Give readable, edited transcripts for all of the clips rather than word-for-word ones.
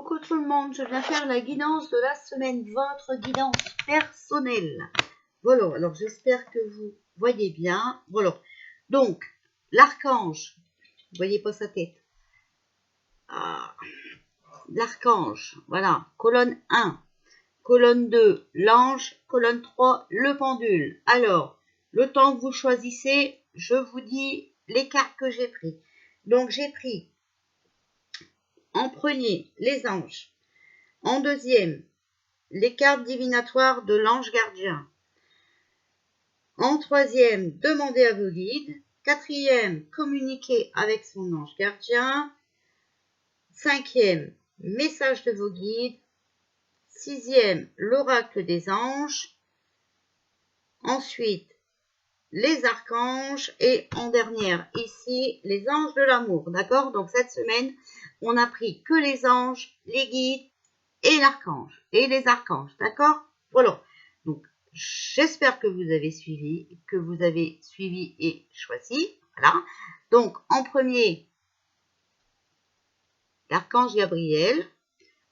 Coucou tout le monde, je viens faire la guidance de la semaine, votre guidance personnelle. Voilà, alors j'espère que vous voyez bien. Voilà, donc l'archange, vous voyez pas sa tête. L'archange, voilà, colonne 1, colonne 2, l'ange, colonne 3, le pendule. Alors, le temps que vous choisissez, je vous dis les cartes que j'ai prises. Donc j'ai pris en premier les anges, en deuxième les cartes divinatoires de l'ange gardien, en troisième demandez à vos guides, quatrième communiquez avec son ange gardien, cinquième message de vos guides, sixième l'oracle des anges, ensuite les archanges et en dernière ici les anges de l'amour, d'accord? Donc cette semaine on a pris que les anges, les guides et l'archange et les archanges, d'accord? Voilà, donc j'espère que vous avez suivi et choisi. Voilà, donc en premier l'archange Gabriel,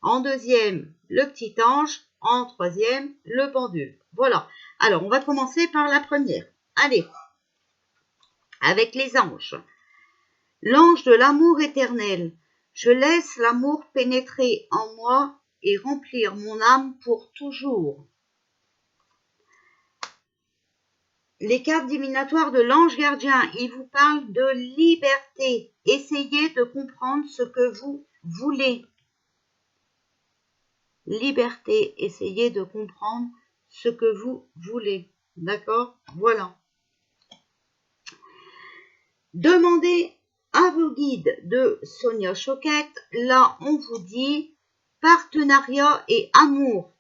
en deuxième le petit ange, en troisième le pendule. Voilà, alors on va commencer par la première. Allez, avec les anges. L'ange de l'amour éternel, je laisse l'amour pénétrer en moi et remplir mon âme pour toujours. Les cartes divinatoires de l'ange gardien, il vous parle de liberté. Essayez de comprendre ce que vous voulez. Liberté, essayez de comprendre ce que vous voulez. D'accord? Voilà. Demandez à vos guides de Sonia Choquette. Là, on vous dit partenariat et amour.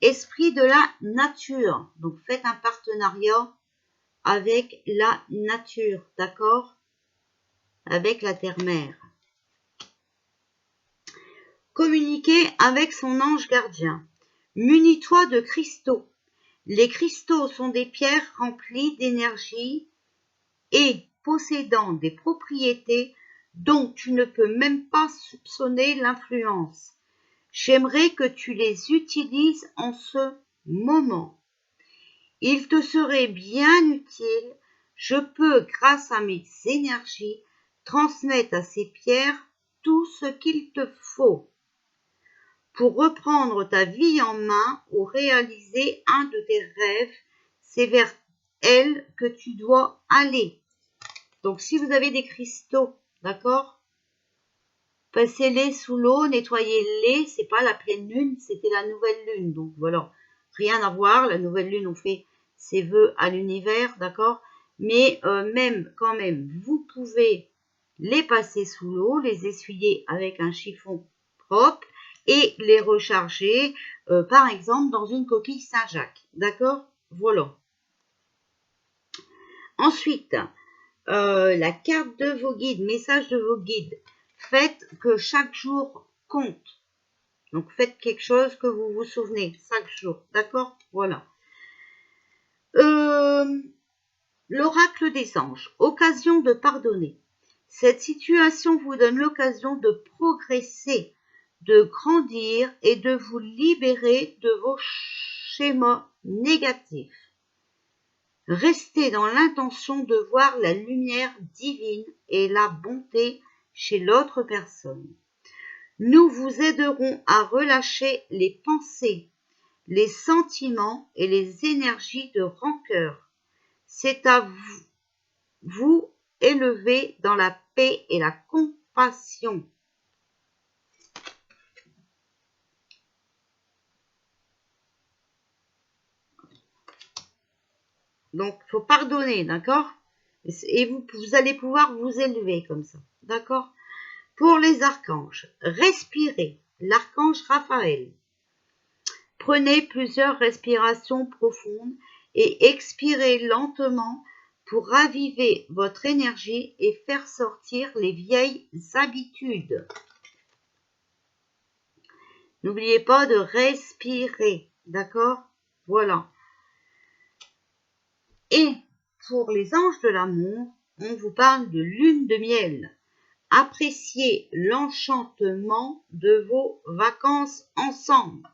Esprit de la nature. Donc, faites un partenariat avec la nature, d'accord? Avec la terre-mère. Communiquez avec son ange gardien. Munis-toi de cristaux. Les cristaux sont des pierres remplies d'énergie et possédant des propriétés dont tu ne peux même pas soupçonner l'influence. J'aimerais que tu les utilises en ce moment. Il te serait bien utile, je peux, grâce à mes énergies, transmettre à ces pierres tout ce qu'il te faut pour reprendre ta vie en main ou réaliser un de tes rêves. C'est vers elles que tu dois aller. Donc, si vous avez des cristaux, d'accord, passez-les sous l'eau, nettoyez-les. C'est pas la pleine lune, c'était la nouvelle lune. Donc, voilà, rien à voir. La nouvelle lune, on fait ses vœux à l'univers, d'accord. Mais même, quand même, vous pouvez les passer sous l'eau, les essuyer avec un chiffon propre et les recharger, par exemple, dans une coquille Saint-Jacques, d'accord. Voilà. Ensuite, la carte de vos guides, message de vos guides. Faites que chaque jour compte. Donc, faites quelque chose que vous vous souvenez chaque jour. D'accord? Voilà. L'oracle des anges. Occasion de pardonner. Cette situation vous donne l'occasion de progresser, de grandir et de vous libérer de vos schémas négatifs. Restez dans l'intention de voir la lumière divine et la bonté chez l'autre personne. Nous vous aiderons à relâcher les pensées, les sentiments et les énergies de rancœur. C'est à vous élever dans la paix et la compassion. Donc, il faut pardonner, d'accord? Et vous allez pouvoir vous élever comme ça, d'accord? Pour les archanges, respirez. L'archange Raphaël. Prenez plusieurs respirations profondes et expirez lentement pour raviver votre énergie et faire sortir les vieilles habitudes. N'oubliez pas de respirer, d'accord? Voilà. Et pour les anges de l'amour, on vous parle de lune de miel. Appréciez l'enchantement de vos vacances ensemble.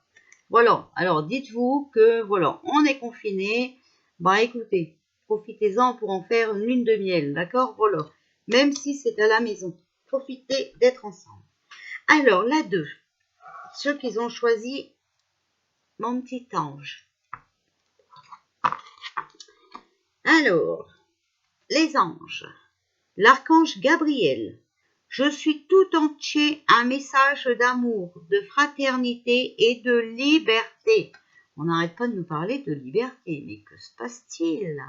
Voilà, alors dites-vous que voilà, on est confiné. Bah écoutez, profitez-en pour en faire une lune de miel, d'accord? Voilà, même si c'est à la maison, profitez d'être ensemble. Alors, la 2, ceux qui ont choisi mon petit ange. Alors, les anges, l'archange Gabriel. Je suis tout entier un message d'amour, de fraternité et de liberté. On n'arrête pas de nous parler de liberté, mais que se passe-t-il?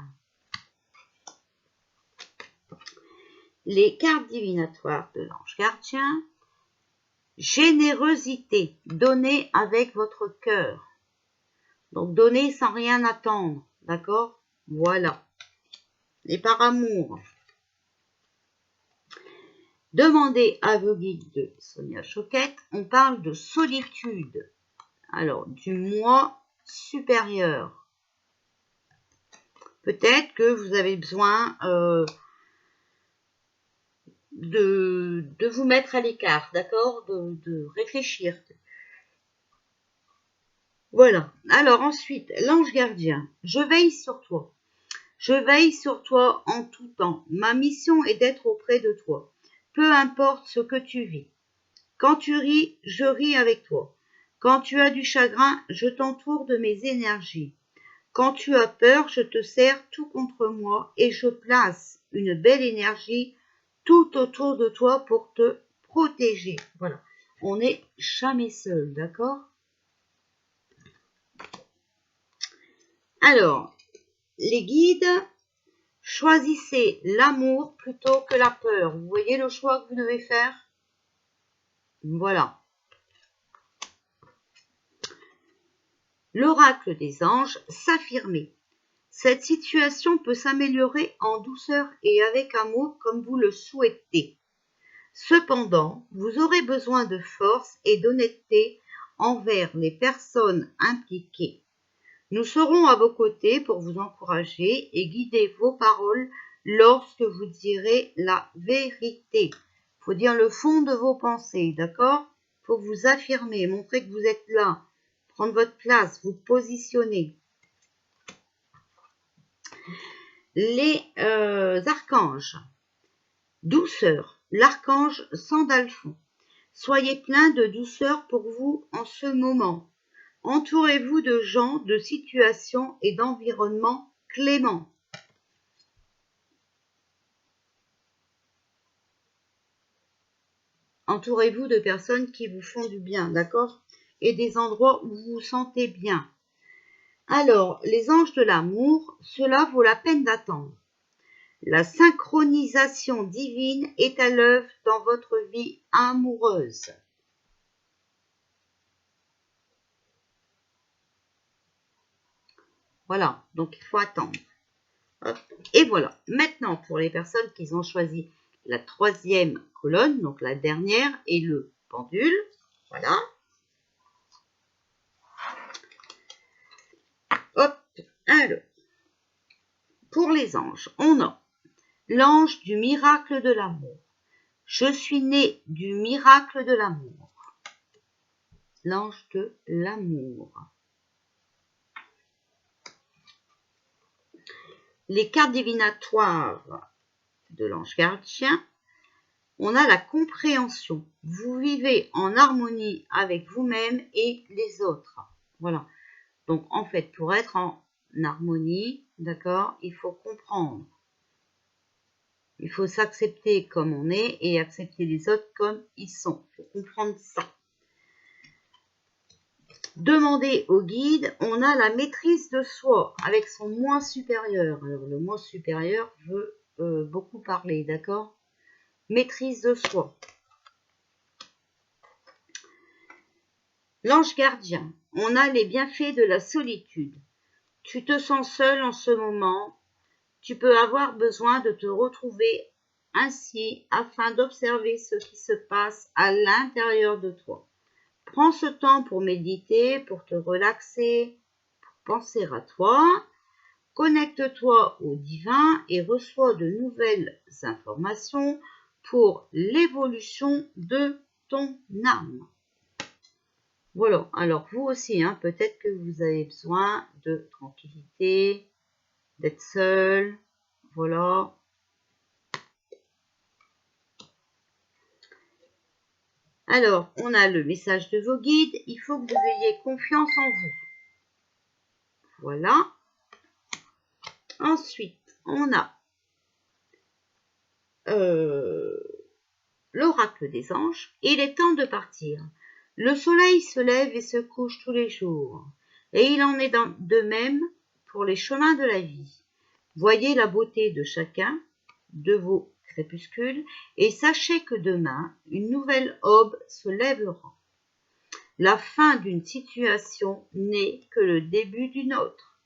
Les cartes divinatoires de l'ange gardien. Générosité, donnez avec votre cœur. Donc, donnez sans rien attendre, d'accord? Voilà. Et par amour. Demandez à vos guides de Sonia Choquette, on parle de solitude. Alors, du moi supérieur. Peut-être que vous avez besoin de vous mettre à l'écart, d'accord? De réfléchir. Voilà. Alors ensuite, l'ange gardien. Je veille sur toi. Je veille sur toi en tout temps. Ma mission est d'être auprès de toi. Peu importe ce que tu vis. Quand tu ris, je ris avec toi. Quand tu as du chagrin, je t'entoure de mes énergies. Quand tu as peur, je te serre tout contre moi et je place une belle énergie tout autour de toi pour te protéger. Voilà. On n'est jamais seul, d'accord? Alors, les guides, choisissez l'amour plutôt que la peur. Vous voyez le choix que vous devez faire? Voilà. L'oracle des anges, s'affirmer. Cette situation peut s'améliorer en douceur et avec amour comme vous le souhaitez. Cependant, vous aurez besoin de force et d'honnêteté envers les personnes impliquées. Nous serons à vos côtés pour vous encourager et guider vos paroles lorsque vous direz la vérité. Il faut dire le fond de vos pensées, d'accord? Il faut vous affirmer, montrer que vous êtes là, prendre votre place, vous positionner. Les archanges. Douceur, l'archange Sandalphon. Soyez plein de douceur pour vous en ce moment. Entourez-vous de gens, de situations et d'environnements cléments. Entourez-vous de personnes qui vous font du bien, d'accord? Et des endroits où vous vous sentez bien. Alors, les anges de l'amour, cela vaut la peine d'attendre. La synchronisation divine est à l'œuvre dans votre vie amoureuse. Voilà, donc il faut attendre. Hop. Et voilà, maintenant pour les personnes qui ont choisi la 3e colonne, donc la dernière, et le pendule. Voilà. Hop, alors. Pour les anges, on a l'ange du miracle de l'amour. Je suis né du miracle de l'amour. L'ange de l'amour. Les cartes divinatoires de l'ange gardien. On a la compréhension. Vous vivez en harmonie avec vous-même et les autres. Voilà. Donc, en fait, pour être en harmonie, d'accord, il faut comprendre. Il faut s'accepter comme on est et accepter les autres comme ils sont. Il faut comprendre ça. Demandez au guide, on a la maîtrise de soi avec son moi supérieur. Alors, le moi supérieur veut beaucoup parler, d'accord? Maîtrise de soi. L'ange gardien, on a les bienfaits de la solitude. Tu te sens seul en ce moment. Tu peux avoir besoin de te retrouver ainsi afin d'observer ce qui se passe à l'intérieur de toi. Prends ce temps pour méditer, pour te relaxer, pour penser à toi. Connecte-toi au divin et reçois de nouvelles informations pour l'évolution de ton âme. Voilà, alors vous aussi, hein, peut-être que vous avez besoin de tranquillité, d'être seul, voilà. Alors, on a le message de vos guides, il faut que vous ayez confiance en vous. Voilà. Ensuite, on a l'oracle des anges. Il est temps de partir. Le soleil se lève et se couche tous les jours. Et il en est de même pour les chemins de la vie. Voyez la beauté de chacun de vos crépuscules et sachez que demain, une nouvelle aube se lèvera. La fin d'une situation n'est que le début d'une autre.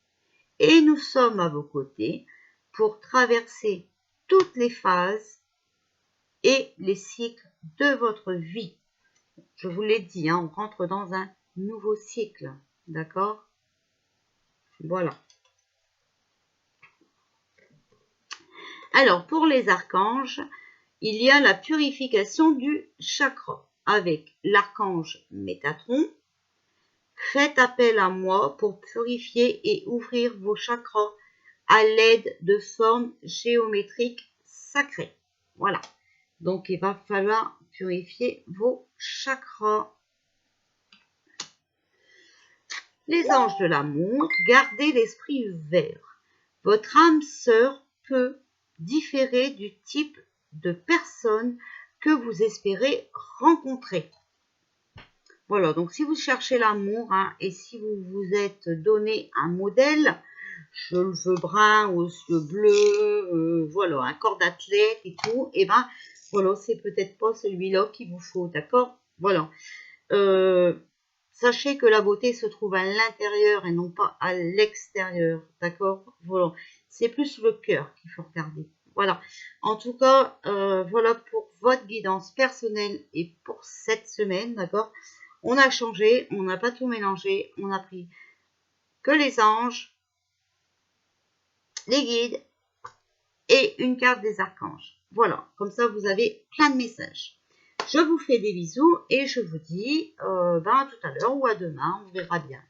Et nous sommes à vos côtés pour traverser toutes les phases et les cycles de votre vie. Je vous l'ai dit, hein, on rentre dans un nouveau cycle, d'accord? Voilà. Alors, pour les archanges, il y a la purification du chakra avec l'archange Métatron. Faites appel à moi pour purifier et ouvrir vos chakras à l'aide de formes géométriques sacrées. Voilà. Donc, il va falloir purifier vos chakras. Les anges de l'amour, gardez l'esprit ouvert. Votre âme sœur peut différer du type de personne que vous espérez rencontrer. Voilà, donc si vous cherchez l'amour, hein, et si vous vous êtes donné un modèle, cheveux bruns aux yeux bleus, voilà, un corps d'athlète et tout, et ben voilà, c'est peut-être pas celui-là qu'il vous faut, d'accord? Voilà. Sachez que la beauté se trouve à l'intérieur et non pas à l'extérieur, d'accord? Voilà, c'est plus le cœur qu'il faut regarder. Voilà, en tout cas, voilà pour votre guidance personnelle et pour cette semaine, d'accord? On a changé, on n'a pas tout mélangé, on a pris que les anges, les guides et une carte des archanges. Voilà, comme ça vous avez plein de messages. Je vous fais des bisous et je vous dis à tout à l'heure ou à demain, on verra bien.